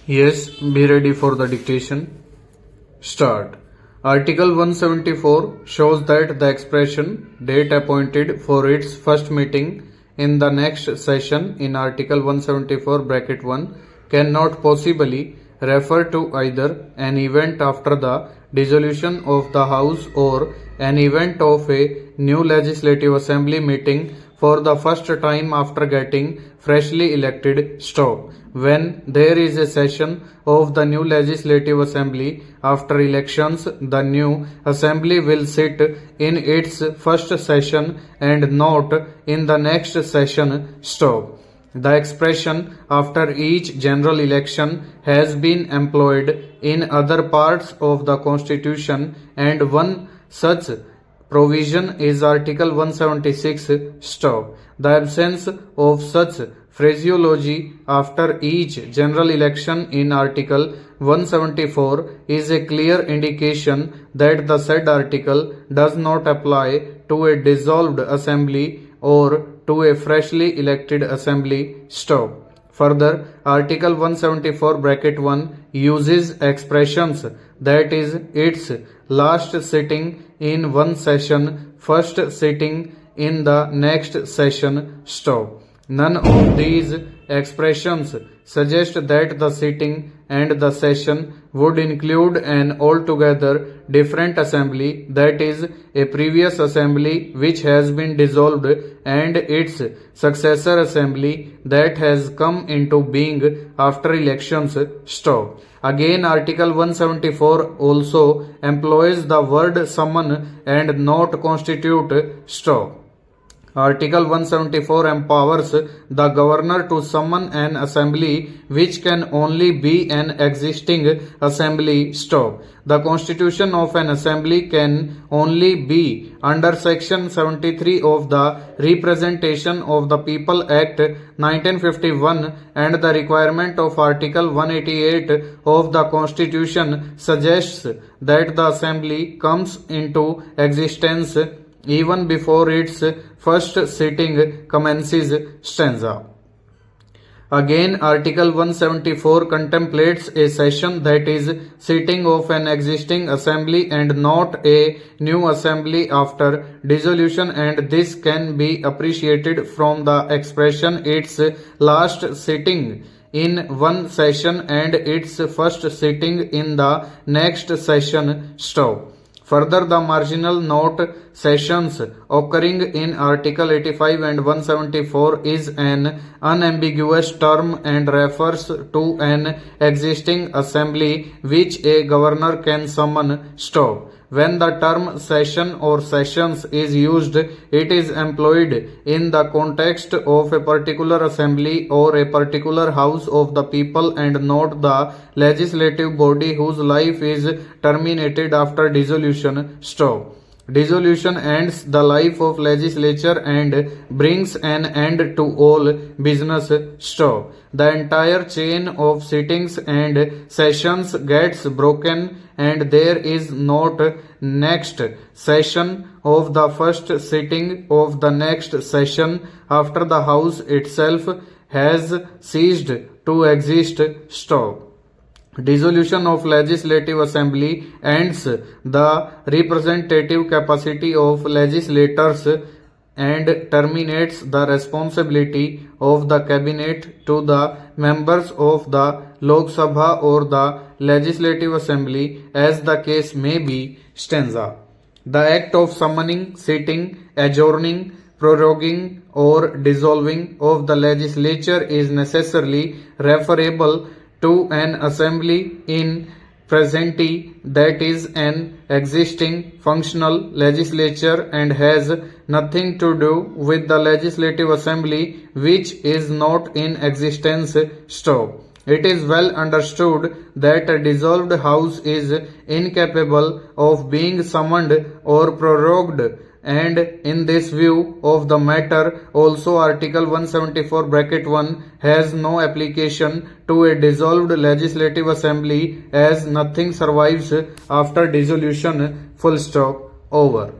Yes, be ready for the dictation. Start. Article 174 shows that the expression date appointed for its first meeting in the next session in Article 174 bracket 1 cannot possibly refer to either an event after the dissolution of the House or an event of a new legislative assembly meeting for the first time after getting freshly elected. Stop. When there is a session of the new legislative assembly after elections, the new assembly will sit in its first session and not in the next session. Stop. The expression after each general election has been employed in other parts of the Constitution, and one such provision is Article 176. Stop. The absence of such phraseology after each general election in Article 174 is a clear indication that the said article does not apply to a dissolved assembly or to a freshly elected assembly. Stop. Further, Article 174 bracket 1 uses expressions that is its last sitting in one session, first sitting in the next session. Stop. None of these expressions suggest that the sitting and the session would include an altogether different assembly, that is, a previous assembly which has been dissolved and its successor assembly that has come into being after elections. Stop. Again, Article 174 also employs the word summon and not constitute. Stop. Article 174 empowers the governor to summon an assembly which can only be an existing assembly. Stop. The constitution of an assembly can only be under section 73 of the Representation of the People Act 1951, and the requirement of Article 188 of the Constitution suggests that the assembly comes into existence even before its first sitting commences. Stanza. Again, Article 174 contemplates a session that is sitting of an existing assembly and not a new assembly after dissolution, and this can be appreciated from the expression its last sitting in one session and its first sitting in the next session. Stop. Further, the marginal note sessions occurring in Article 85 and 174 is an unambiguous term and refers to an existing assembly which a governor can summon. Stop. When the term session or sessions is used, it is employed in the context of a particular assembly or a particular house of the people and not the legislative body whose life is terminated after dissolution. Stop. Dissolution ends the life of legislature and brings an end to all business. Stop. The entire chain of sittings and sessions gets broken and there is not next session of the first sitting of the next session after the house itself has ceased to exist. Stop. Dissolution of legislative assembly ends the representative capacity of legislators and terminates the responsibility of the cabinet to the members of the Lok Sabha or the Legislative Assembly, as the case may be. Stanza. The act of summoning, sitting, adjourning, proroguing or dissolving of the legislature is necessarily referable to an assembly in presenti, that is an existing functional legislature, and has nothing to do with the legislative assembly which is not in existence. Stop. It is well understood that a dissolved house is incapable of being summoned or prorogued, and in this view of the matter also Article 174 bracket 1 has no application to a dissolved legislative assembly, as nothing survives after dissolution. Full stop. Over.